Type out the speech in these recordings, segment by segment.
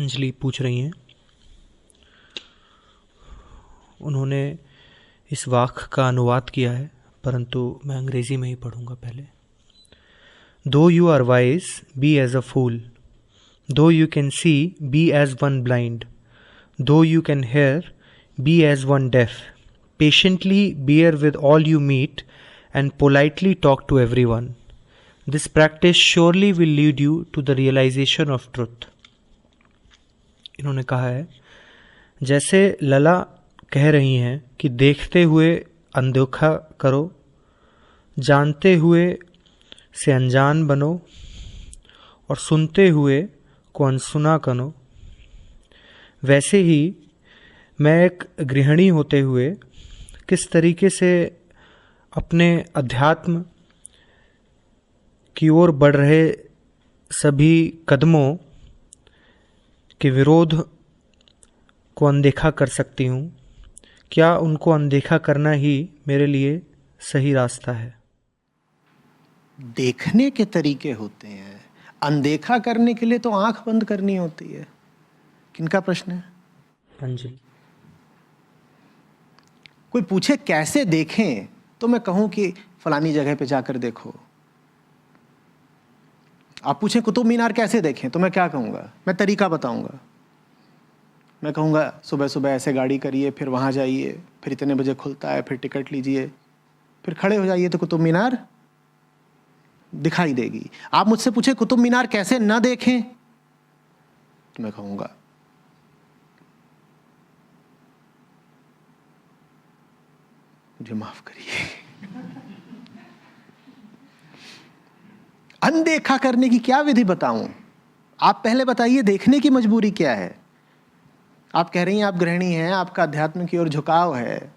अंजलि पूछ रही हैं। उन्होंने इस वाक्य का अनुवाद किया है, परंतु मैं अंग्रेजी में ही पढ़ूंगा पहले। Though you are wise, be as a fool, though you can see, be as one blind, though you can hear, be as one deaf, patiently bear with all you meet and politely talk to everyone. This practice surely will lead you to the realization of truth. इन्होंने कहा है, जैसे लला कह रही हैं कि देखते हुए अनदेखा करो, जानते हुए से अनजान बनो और सुनते हुए को अनसुना करो, वैसे ही मैं एक गृहिणी होते हुए किस तरीके से अपने अध्यात्म की ओर बढ़ रहे सभी कदमों के विरोध को अनदेखा कर सकती हूँ। क्या उनको अनदेखा करना ही मेरे लिए सही रास्ता है? देखने के तरीके होते हैं, अनदेखा करने के लिए तो आंख बंद करनी होती है। किनका प्रश्न है? अंजलि। कोई पूछे कैसे देखें तो मैं कहूं कि फलानी जगह पे जाकर देखो। आप पूछें कुतुब मीनार कैसे देखें तो मैं क्या कहूँगा? मैं तरीका बताऊँगा। मैं कहूँगा सुबह सुबह ऐसे गाड़ी करिए, फिर वहाँ जाइए, फिर इतने बजे खुलता है, फिर टिकट लीजिए, फिर खड़े हो जाइए तो कुतुब मीनार दिखाई देगी। आप मुझसे पूछे कुतुब मीनार कैसे न देखें तो मैं कहूँगा मुझे माफ करिए। अनदेखा करने की क्या विधि बताऊं? आप पहले बताइए देखने की मजबूरी क्या है? आप कह रही हैं आप गृहिणी हैं, आपका अध्यात्म की ओर झुकाव है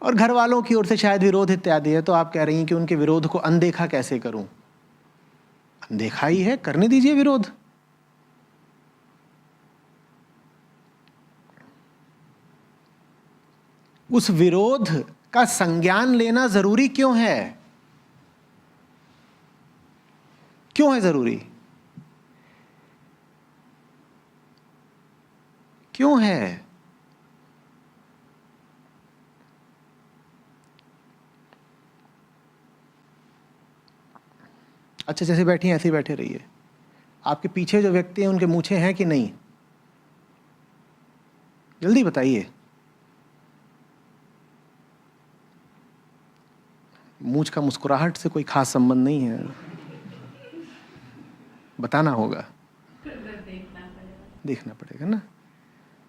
और घर वालों की ओर से शायद विरोध इत्यादि है, तो आप कह रही हैं कि उनके विरोध को अनदेखा कैसे करूं? अनदेखा ही है, करने दीजिए विरोध। उस विरोध का संज्ञान लेना जरूरी क्यों है? क्यों है जरूरी? क्यों है? अच्छा, जैसे बैठी हैं ऐसे ही बैठे रहिए। आपके पीछे जो व्यक्ति हैं उनके मूछें हैं कि नहीं? जल्दी बताइए। मूछ का मुस्कुराहट से कोई खास संबंध नहीं है, बताना होगा। देखना पड़ेगा ना,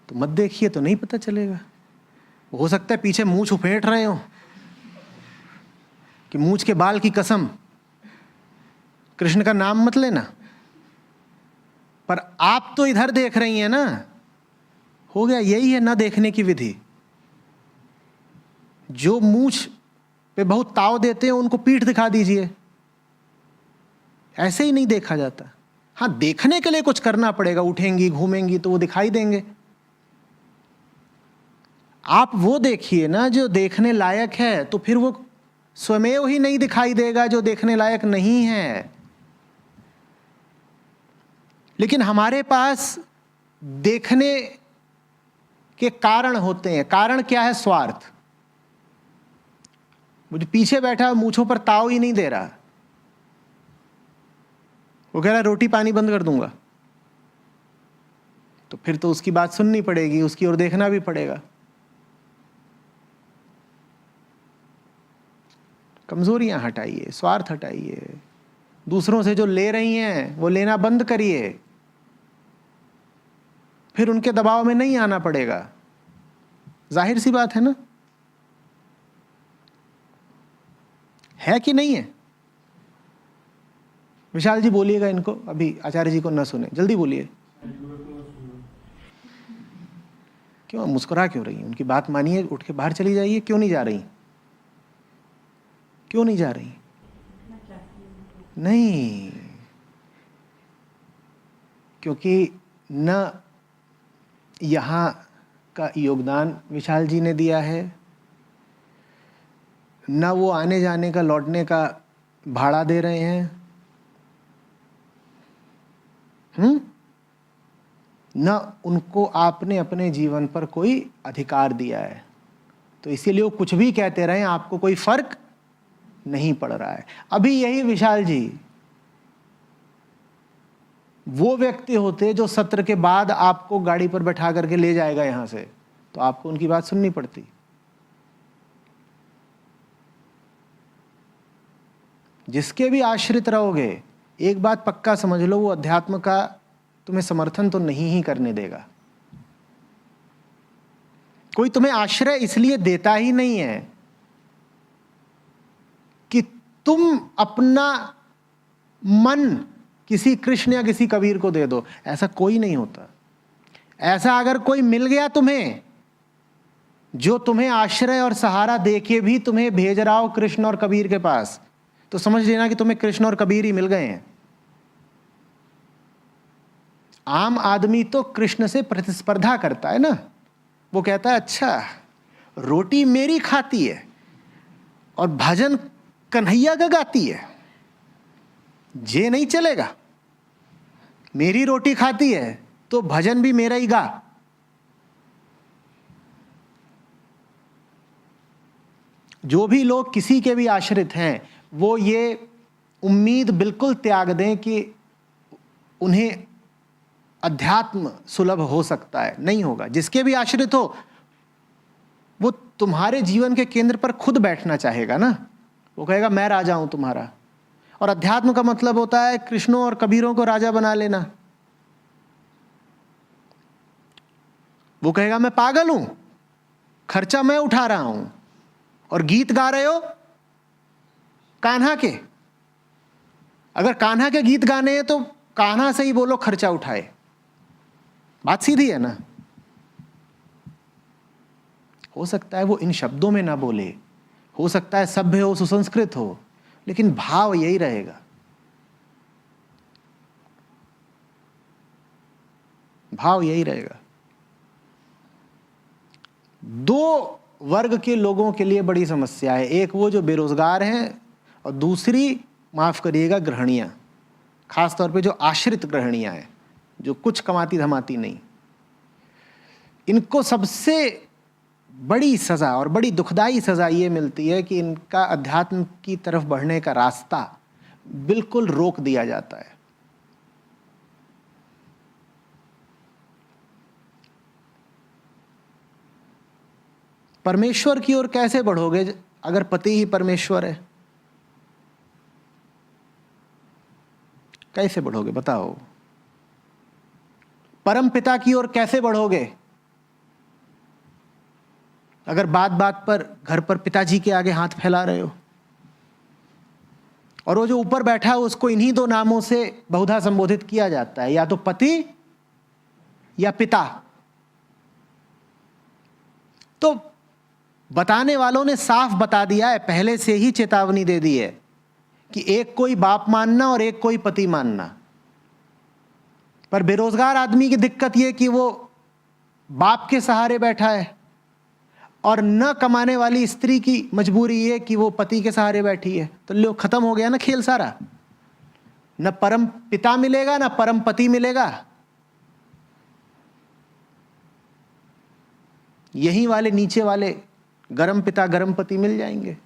तो मत देखिए तो नहीं पता चलेगा। हो सकता है पीछे मूछ उफेंट रहे हो कि मूछ के बाल की कसम, कृष्ण का नाम मत लेना, पर आप तो इधर देख रही हैं ना। हो गया, यही है ना देखने की विधि। जो मूछ पे बहुत ताव देते हैं उनको पीठ दिखा दीजिए, ऐसे ही नहीं देखा जाता। हाँ, देखने के लिए कुछ करना पड़ेगा, उठेंगी घूमेंगी तो वो दिखाई देंगे। आप वो देखिए ना जो देखने लायक है, तो फिर वो स्वमेव ही नहीं दिखाई देगा जो देखने लायक नहीं है। लेकिन हमारे पास देखने के कारण होते हैं। कारण क्या है? स्वार्थ। मुझे पीछे बैठा मूंछों पर ताव ही नहीं दे रहा, वो कह रहा रोटी पानी बंद कर दूंगा, तो फिर तो उसकी बात सुननी पड़ेगी, उसकी ओर देखना भी पड़ेगा। कमजोरियां हटाइए, स्वार्थ हटाइए। दूसरों से जो ले रही हैं वो लेना बंद करिए, फिर उनके दबाव में नहीं आना पड़ेगा। जाहिर सी बात है ना, है कि नहीं है? विशाल जी बोलिएगा इनको, अभी आचार्य जी को ना सुने, जल्दी बोलिए। क्यों मुस्कुरा क्यों रही हैं? उनकी बात मानिए, उठ के बाहर चली जाइए। क्यों नहीं जा रही? क्यों नहीं जा रही? नहीं, क्योंकि न यहाँ का योगदान विशाल जी ने दिया है, न वो आने जाने का लौटने का भाड़ा दे रहे हैं। न उनको आपने अपने जीवन पर कोई अधिकार दिया है। तो इसीलिए वो कुछ भी कहते रहें, आपको कोई फर्क नहीं पड़ रहा है। अभी यही विशाल जी वो व्यक्ति होते जो सत्र के बाद आपको गाड़ी पर बैठा करके ले जाएगा यहां से, तो आपको उनकी बात सुननी पड़ती। जिसके भी आश्रित रहोगे, एक बात पक्का समझ लो, वो अध्यात्म का तुम्हें समर्थन तो नहीं ही करने देगा। कोई तुम्हें आश्रय इसलिए देता ही नहीं है कि तुम अपना मन किसी कृष्ण या किसी कबीर को दे दो, ऐसा कोई नहीं होता। ऐसा अगर कोई मिल गया तुम्हें, जो तुम्हें आश्रय और सहारा देके भी तुम्हें भेज रहा हो कृष्ण और कबीर के पास, तो समझ लेना कि तुम्हें कृष्ण और कबीर ही मिल गए हैं। आम आदमी तो कृष्ण से प्रतिस्पर्धा करता है ना। वो कहता है अच्छा रोटी मेरी खाती है और भजन कन्हैया का गाती है, ये नहीं चलेगा। मेरी रोटी खाती है तो भजन भी मेरा ही गा। जो भी लोग किसी के भी आश्रित हैं, वो ये उम्मीद बिल्कुल त्याग दें कि उन्हें अध्यात्म सुलभ हो सकता है, नहीं होगा। जिसके भी आश्रित हो, वो तुम्हारे जीवन के केंद्र पर खुद बैठना चाहेगा ना। वो कहेगा मैं राजा हूं तुम्हारा। और अध्यात्म का मतलब होता है कृष्णों और कबीरों को राजा बना लेना। वो कहेगा मैं पागल हूं, खर्चा मैं उठा रहा हूं, और गीत गा रहे हो कान्हा के। अगर कान्हा के गीत गाने हैं तो कान्हा से ही बोलो खर्चा उठाए। बात सीधी है ना। हो सकता है वो इन शब्दों में ना बोले, हो सकता है सभ्य हो, सुसंस्कृत हो, लेकिन भाव यही रहेगा। भाव यही रहेगा। दो वर्ग के लोगों के लिए बड़ी समस्या है। एक वो जो बेरोजगार हैं, और दूसरी, माफ करिएगा, गृहणियां। खास तौर पे जो आश्रित गृहणियां हैं, जो कुछ कमाती धमाती नहीं। इनको सबसे बड़ी सजा और बड़ी दुखदाई सजा ये मिलती है कि इनका अध्यात्म की तरफ बढ़ने का रास्ता बिल्कुल रोक दिया जाता है। परमेश्वर की ओर कैसे बढ़ोगे अगर पति ही परमेश्वर है? कैसे बढ़ोगे बताओ? परम पिता की ओर कैसे बढ़ोगे अगर बात बात पर घर पर पिताजी के आगे हाथ फैला रहे हो? और वो जो ऊपर बैठा है उसको इन्हीं दो नामों से बहुधा संबोधित किया जाता है, या तो पति या पिता। तो बताने वालों ने साफ बता दिया है, पहले से ही चेतावनी दे दी है कि एक कोई बाप मानना और एक कोई पति मानना। पर बेरोजगार आदमी की दिक्कत यह कि वो बाप के सहारे बैठा है, और न कमाने वाली स्त्री की मजबूरी ये कि वो पति के सहारे बैठी है। तो लो, खत्म हो गया ना खेल सारा। न परम पिता मिलेगा न परम पति मिलेगा। यही वाले नीचे वाले गरम पिता गरम पति मिल जाएंगे।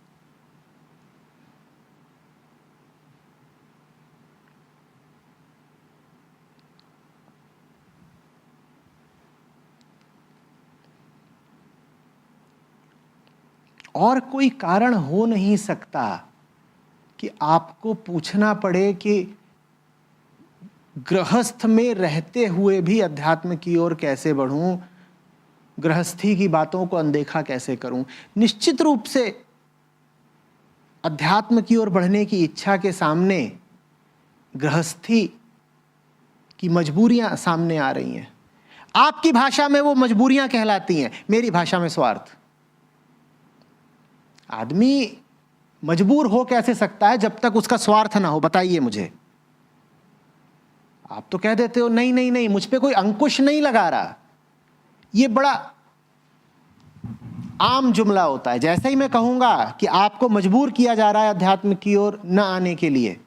और कोई कारण हो नहीं सकता कि आपको पूछना पड़े कि गृहस्थ में रहते हुए भी अध्यात्म की ओर कैसे बढ़ूं, गृहस्थी की बातों को अनदेखा कैसे करूं। निश्चित रूप से अध्यात्म की ओर बढ़ने की इच्छा के सामने गृहस्थी की मजबूरियां सामने आ रही हैं। आपकी भाषा में वो मजबूरियां कहलाती हैं, मेरी भाषा में स्वार्थ। आदमी मजबूर हो कैसे सकता है जब तक उसका स्वार्थ ना हो? बताइए मुझे। आप तो कह देते हो नहीं नहीं नहीं, मुझ पे कोई अंकुश नहीं लगा रहा। ये बड़ा आम जुमला होता है। जैसे ही मैं कहूंगा कि आपको मजबूर किया जा रहा है अध्यात्म की ओर न आने के लिए,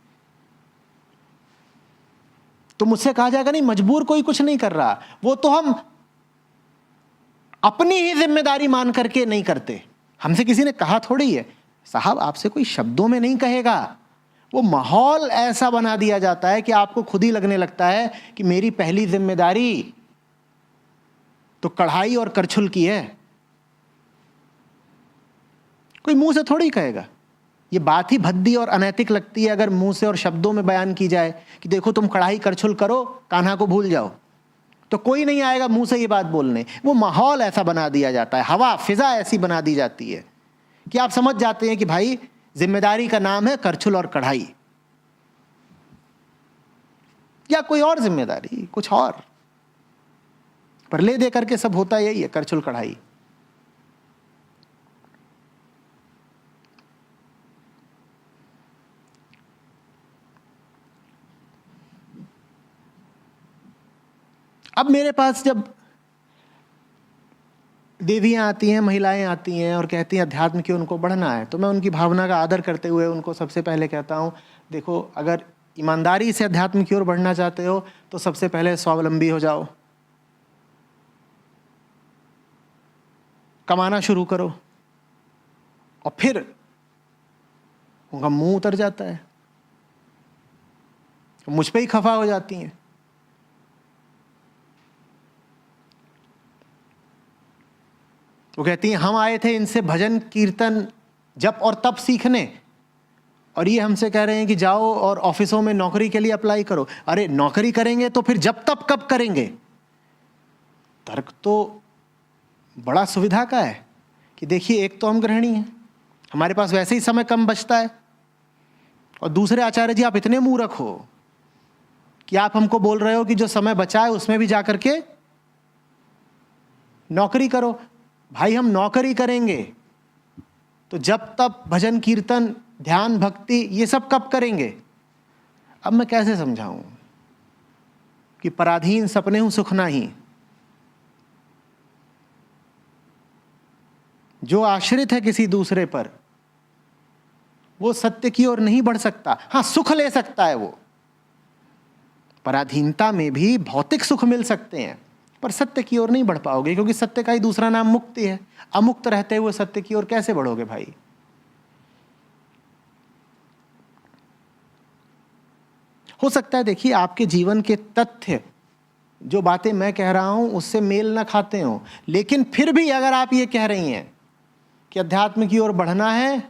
तो मुझसे कहा जाएगा नहीं, मजबूर कोई कुछ नहीं कर रहा, वो तो हम अपनी ही जिम्मेदारी मान करके नहीं करते। हमसे किसी ने कहा थोड़ी है, साहब आपसे कोई शब्दों में नहीं कहेगा, वो माहौल ऐसा बना दिया जाता है कि आपको खुद ही लगने लगता है कि मेरी पहली जिम्मेदारी तो कढ़ाई और करछुल की है। कोई मुंह से थोड़ी कहेगा। ये बात ही भद्दी और अनैतिक लगती है अगर मुंह से और शब्दों में बयान की जाए कि देखो तुम कढ़ाई करछुल करो, कान्हा को भूल जाओ, तो कोई नहीं आएगा मुंह से ये बात बोलने। वो माहौल ऐसा बना दिया जाता है, हवा फिजा ऐसी बना दी जाती है कि आप समझ जाते हैं कि भाई जिम्मेदारी का नाम है करछुल और कढ़ाई, या कोई और जिम्मेदारी, कुछ और, पर ले दे करके सब होता यही है, करछुल कढ़ाई। अब मेरे पास जब देवियां आती हैं, महिलाएं आती हैं और कहती हैं अध्यात्म की उनको बढ़ना है, तो मैं उनकी भावना का आदर करते हुए उनको सबसे पहले कहता हूं, देखो अगर ईमानदारी से अध्यात्म की ओर बढ़ना चाहते हो तो सबसे पहले स्वावलंबी हो जाओ, कमाना शुरू करो। और फिर उनका मुंह उतर जाता है, मुझ पे ही खफा हो जाती हैं। वो कहती हैं हम आए थे इनसे भजन कीर्तन जप और तप सीखने, और ये हमसे कह रहे हैं कि जाओ और ऑफिसों में नौकरी के लिए अप्लाई करो। अरे नौकरी करेंगे तो फिर जप तप कब करेंगे? तर्क तो बड़ा सुविधा का है कि देखिए एक तो हम गृहिणी हैं, हमारे पास वैसे ही समय कम बचता है, और दूसरे आचार्य जी आप इतने मूर्ख हो कि आप हमको बोल रहे हो कि जो समय बचा है उसमें भी जाकर के नौकरी करो। भाई हम नौकरी करेंगे तो जब तब भजन कीर्तन ध्यान भक्ति ये सब कब करेंगे? अब मैं कैसे समझाऊं कि पराधीन सपने हूं सुख नाही, जो आश्रित है किसी दूसरे पर वो सत्य की ओर नहीं बढ़ सकता। हाँ सुख ले सकता है वो, पराधीनता में भी भौतिक सुख मिल सकते हैं, पर सत्य की ओर नहीं बढ़ पाओगे, क्योंकि सत्य का ही दूसरा नाम मुक्ति है। अमुक्त रहते हुए सत्य की ओर कैसे बढ़ोगे भाई? हो सकता है देखिए आपके जीवन के तथ्य जो बातें मैं कह रहा हूं उससे मेल ना खाते हो, लेकिन फिर भी अगर आप ये कह रही हैं कि अध्यात्म की ओर बढ़ना है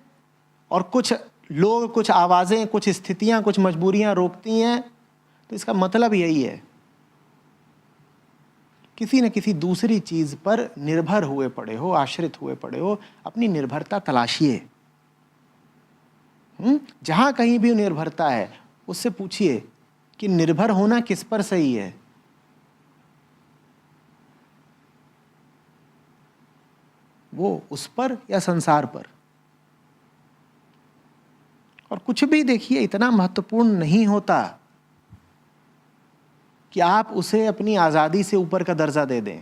और कुछ लोग, कुछ आवाजें, कुछ स्थितियां, कुछ मजबूरियां रोकती हैं, तो इसका मतलब यही है किसी न किसी दूसरी चीज पर निर्भर हुए पड़े हो, आश्रित हुए पड़े हो। अपनी निर्भरता तलाशिए। जहां कहीं भी निर्भरता है उससे पूछिए कि निर्भर होना किस पर सही है। वो उस पर या संसार पर? और कुछ भी देखिए इतना महत्वपूर्ण नहीं होता कि आप उसे अपनी आज़ादी से ऊपर का दर्जा दे दें।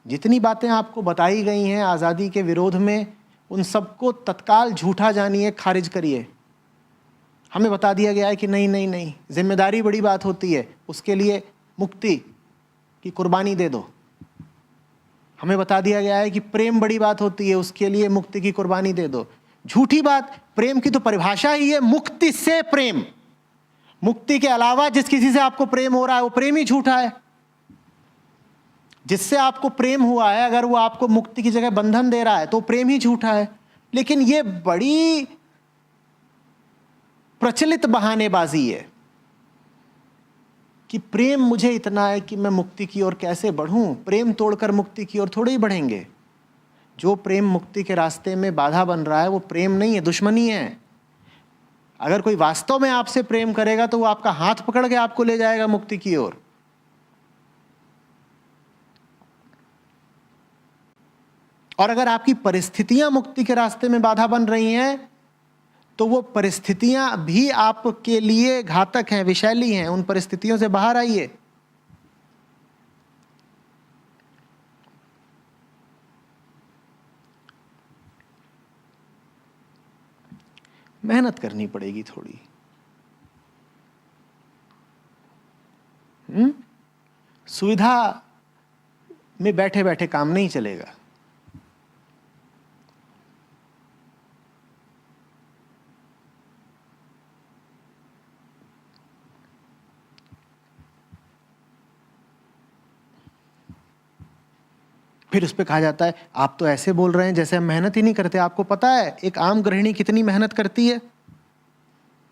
जितनी बातें आपको बताई गई हैं आज़ादी के विरोध में, उन सबको तत्काल झूठा जानिए, खारिज करिए। हमें बता दिया गया है कि नहीं नहीं नहीं, जिम्मेदारी बड़ी बात होती है, उसके लिए मुक्ति की कुर्बानी दे दो। हमें बता दिया गया है कि प्रेम बड़ी बात होती है, उसके लिए मुक्ति की कुर्बानी दे दो। झूठी बात। प्रेम की तो परिभाषा ही है मुक्ति से प्रेम। मुक्ति के अलावा जिस किसी से आपको प्रेम हो रहा है वो प्रेम ही झूठा है। जिससे आपको प्रेम हुआ है अगर वो आपको मुक्ति की जगह बंधन दे रहा है तो प्रेम ही झूठा है। लेकिन ये बड़ी प्रचलित बहानेबाजी है कि प्रेम मुझे इतना है कि मैं मुक्ति की ओर कैसे बढ़ूं। प्रेम तोड़कर मुक्ति की ओर थोड़े ही बढ़ेंगे। जो प्रेम मुक्ति के रास्ते में बाधा बन रहा है वो प्रेम नहीं है, दुश्मनी है। अगर कोई वास्तव में आपसे प्रेम करेगा तो वो आपका हाथ पकड़ के आपको ले जाएगा मुक्ति की ओर। और अगर आपकी परिस्थितियां मुक्ति के रास्ते में बाधा बन रही हैं तो वो परिस्थितियां भी आपके लिए घातक हैं, विषैली हैं। उन परिस्थितियों से बाहर आइए। मेहनत करनी पड़ेगी थोड़ी। सुविधा में बैठे बैठे काम नहीं चलेगा। फिर उस पर कहा जाता है आप तो ऐसे बोल रहे हैं जैसे हम मेहनत ही नहीं करते। आपको पता है एक आम गृहिणी कितनी मेहनत करती है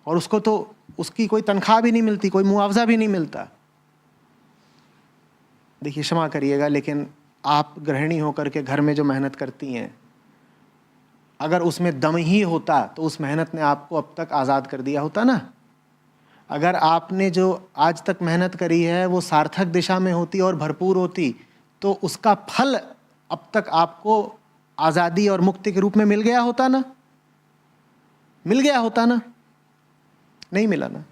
और उसको तो उसकी कोई तनख्वाह भी नहीं मिलती, कोई मुआवजा भी नहीं मिलता। देखिए क्षमा करिएगा, लेकिन आप गृहिणी होकर के घर में जो मेहनत करती हैं, अगर उसमें दम ही होता तो उस मेहनत ने आपको अब तक आज़ाद कर दिया होता ना। अगर आपने जो आज तक मेहनत करी है वो सार्थक दिशा में होती और भरपूर होती तो उसका फल अब तक आपको आज़ादी और मुक्ति के रूप में मिल गया होता ना, मिल गया होता ना, नहीं मिला ना।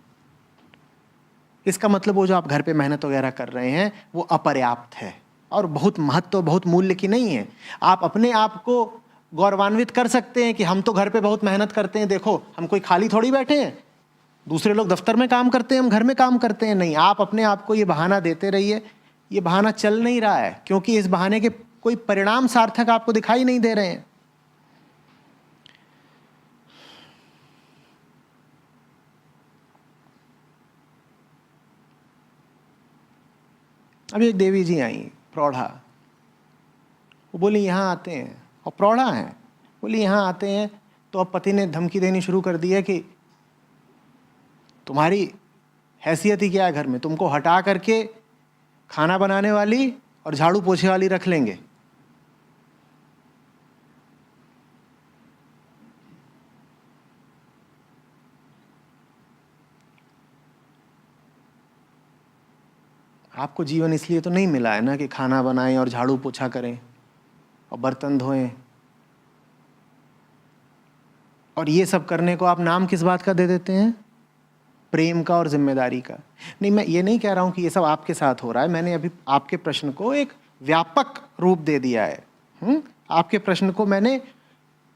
इसका मतलब वो जो आप घर पे मेहनत वगैरह कर रहे हैं वो अपर्याप्त है और बहुत महत्व, बहुत मूल्य की नहीं है। आप अपने आप को गौरवान्वित कर सकते हैं कि हम तो घर पे बहुत मेहनत करते हैं, देखो हम कोई खाली थोड़ी बैठे हैं, दूसरे लोग दफ्तर में काम करते हैं, हम घर में काम करते हैं। नहीं, आप अपने आप को ये बहाना देते रहिए। ये बहाना चल नहीं रहा है क्योंकि इस बहाने के कोई परिणाम सार्थक आपको दिखाई नहीं दे रहे हैं। अभी एक देवी जी आई प्रौढ़ा, वो बोली यहाँ आते हैं, और प्रौढ़ा हैं, बोली यहाँ आते हैं तो अब पति ने धमकी देनी शुरू कर दी है कि तुम्हारी हैसियत ही क्या है घर में, तुमको हटा करके खाना बनाने वाली और झाड़ू पोछे वाली रख लेंगे। आपको जीवन इसलिए तो नहीं मिला है ना कि खाना बनाएं और झाड़ू पोछा करें और बर्तन धोएं, और ये सब करने को आप नाम किस बात का दे देते हैं? प्रेम का और जिम्मेदारी का। नहीं, मैं ये नहीं कह रहा हूं कि ये सब आपके साथ हो रहा है, मैंने अभी आपके प्रश्न को एक व्यापक रूप दे दिया है। आपके प्रश्न को मैंने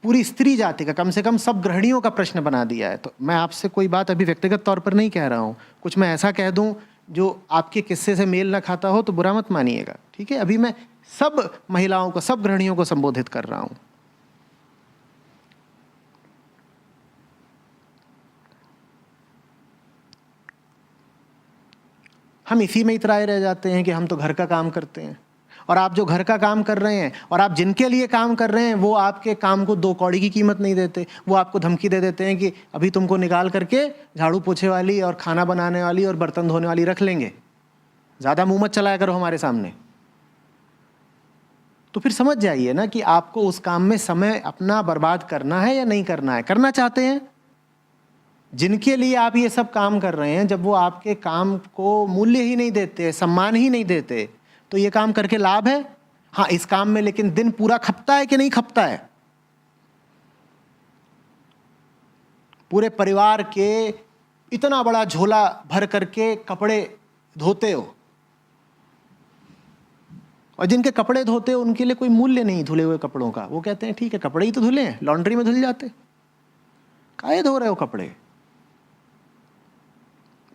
पूरी स्त्री जाति का, कम से कम सब गृहिणियों का प्रश्न बना दिया है। तो मैं आपसे कोई बात अभी व्यक्तिगत तौर पर नहीं कह रहा हूँ, कुछ मैं ऐसा कह दूँ जो आपके किस्से से मेल ना खाता हो तो बुरा मत मानिएगा, ठीक है? अभी मैं सब महिलाओं को, सब गृहिणियों को संबोधित कर रहा हूँ। हम इसी में इतराए रह जाते हैं कि हम तो घर का काम करते हैं, और आप जो घर का काम कर रहे हैं और आप जिनके लिए काम कर रहे हैं वो आपके काम को 2 कौड़ी की कीमत नहीं देते। वो आपको धमकी दे देते हैं कि अभी तुमको निकाल करके झाड़ू पोछे वाली और खाना बनाने वाली और बर्तन धोने वाली रख लेंगे, ज़्यादा मुंह मत चलाया करो हमारे सामने। तो फिर समझ जाइए ना कि आपको उस काम में समय अपना बर्बाद करना है या नहीं करना है। करना चाहते हैं, जिनके लिए आप ये सब काम कर रहे हैं, जब वो आपके काम को मूल्य ही नहीं देते, सम्मान ही नहीं देते, तो ये काम करके लाभ है? हाँ, इस काम में लेकिन दिन पूरा खपता है कि नहीं खपता है? पूरे परिवार के इतना बड़ा झोला भर करके कपड़े धोते हो, और जिनके कपड़े धोते हो उनके लिए कोई मूल्य नहीं धुले हुए कपड़ों का। वो कहते हैं ठीक है, कपड़े ही तो धुले हैं, लॉन्ड्री में धुल जाते, काहे धो रहे हो कपड़े?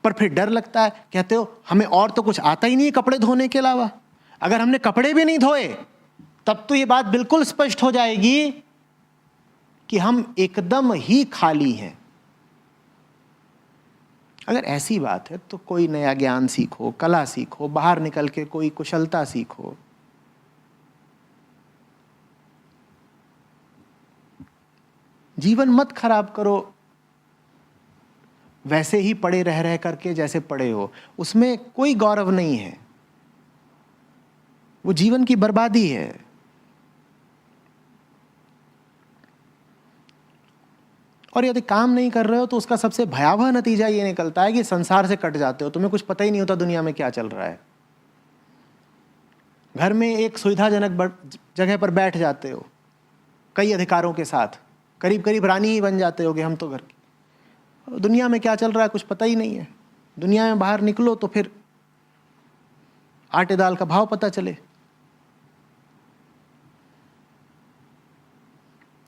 पर फिर डर लगता है, कहते हो हमें और तो कुछ आता ही नहीं है कपड़े धोने के अलावा। अगर हमने कपड़े भी नहीं धोए तब तो ये बात बिल्कुल स्पष्ट हो जाएगी कि हम एकदम ही खाली हैं। अगर ऐसी बात है तो कोई नया ज्ञान सीखो, कला सीखो, बाहर निकल के कोई कुशलता सीखो। जीवन मत खराब करो वैसे ही पड़े रह रह करके जैसे पड़े हो, उसमें कोई गौरव नहीं है, वो जीवन की बर्बादी है। और यदि काम नहीं कर रहे हो तो उसका सबसे भयावह नतीजा ये निकलता है कि संसार से कट जाते हो, तुम्हें कुछ पता ही नहीं होता दुनिया में क्या चल रहा है। घर में एक सुविधाजनक जगह पर बैठ जाते हो कई अधिकारों के साथ, करीब करीब रानी ही बन जाते हो कि हम तो घर की। दुनिया में क्या चल रहा है कुछ पता ही नहीं है। दुनिया में बाहर निकलो तो फिर आटे दाल का भाव पता चले।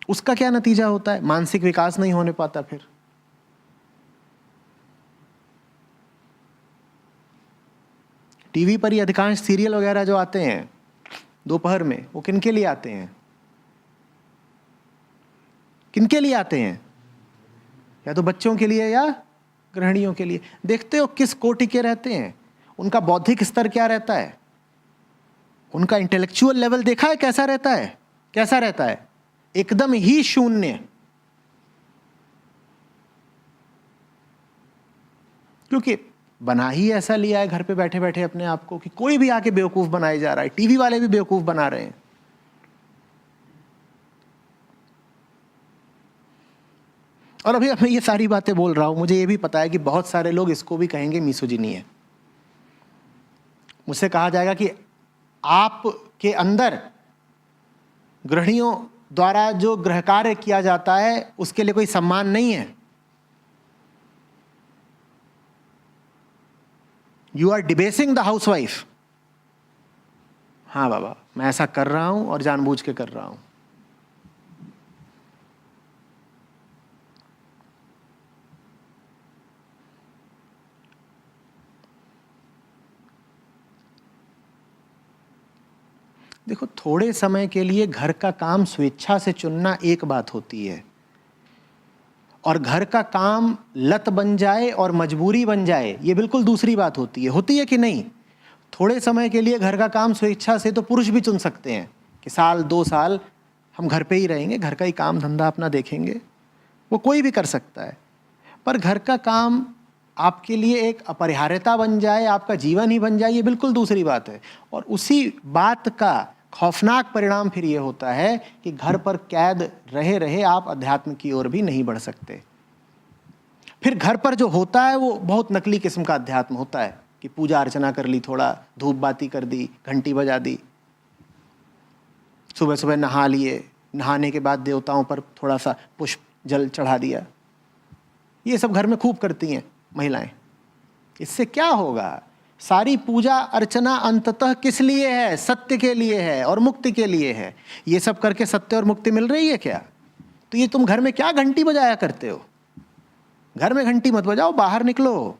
उसका क्या नतीजा होता है? मानसिक विकास नहीं होने पाता। फिर टीवी पर ही अधिकांश सीरियल वगैरह जो आते हैं दोपहर में, वो किनके लिए आते हैं? किनके लिए आते हैं? या तो बच्चों के लिए या गृहिणियों के लिए। देखते हो किस कोटि के रहते हैं, उनका बौद्धिक स्तर क्या रहता है, उनका इंटेलेक्चुअल लेवल देखा है कैसा रहता है? कैसा रहता है? एकदम ही शून्य। क्योंकि बना ही ऐसा लिया है घर पे बैठे बैठे अपने आप को कि कोई भी आके बेवकूफ बनाया जा रहा है, टीवी वाले भी बेवकूफ बना रहे हैं। और अभी मैं ये सारी बातें बोल रहा हूं, मुझे ये भी पता है कि बहुत सारे लोग इसको भी कहेंगे मिसोजिनी है। मुझसे कहा जाएगा कि आपके अंदर गृहिणियों द्वारा जो गृह कार्य किया जाता है उसके लिए कोई सम्मान नहीं है। You are debasing the housewife. हाँ बाबा, मैं ऐसा कर रहा हूं और जानबूझ के कर रहा हूं। देखो, थोड़े समय के लिए घर का काम स्वेच्छा से चुनना एक बात होती है, और घर का काम लत बन जाए और मजबूरी बन जाए ये बिल्कुल दूसरी बात होती है। होती है कि नहीं? थोड़े समय के लिए घर का काम स्वेच्छा से तो पुरुष भी चुन सकते हैं कि साल 2 साल हम घर पे ही रहेंगे, घर का ही काम धंधा अपना देखेंगे, वो कोई भी कर सकता है। पर घर का काम आपके लिए एक अपरिहार्यता बन जाए, आपका जीवन ही बन जाए, ये बिल्कुल दूसरी बात है। और उसी बात का खौफनाक परिणाम फिर ये होता है कि घर पर कैद रहे रहे आप अध्यात्म की ओर भी नहीं बढ़ सकते। फिर घर पर जो होता है वो बहुत नकली किस्म का अध्यात्म होता है कि पूजा अर्चना कर ली, थोड़ा धूप बाती कर दी, घंटी बजा दी, सुबह सुबह नहा लिए, नहाने के बाद देवताओं पर थोड़ा सा पुष्प जल चढ़ा दिया। ये सब घर में खूब करती हैं महिलाएं। इससे क्या होगा? सारी पूजा अर्चना अंततः किस लिए है? सत्य के लिए है और मुक्ति के लिए है। ये सब करके सत्य और मुक्ति मिल रही है क्या? तो ये तुम घर में क्या घंटी बजाया करते हो? घर में घंटी मत बजाओ, बाहर निकलो।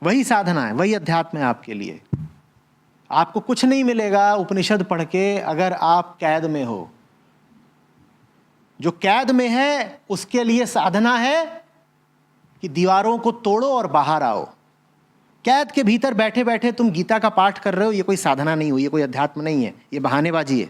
वही साधना है, वही अध्यात्म है आपके लिए। आपको कुछ नहीं मिलेगा उपनिषद पढ़ के अगर आप कैद में हो। जो कैद में है उसके लिए साधना है कि दीवारों को तोड़ो और बाहर आओ। कैद के भीतर बैठे बैठे तुम गीता का पाठ कर रहे हो, ये कोई साधना नहीं हुई, ये कोई अध्यात्म नहीं है, ये बहानेबाजी है।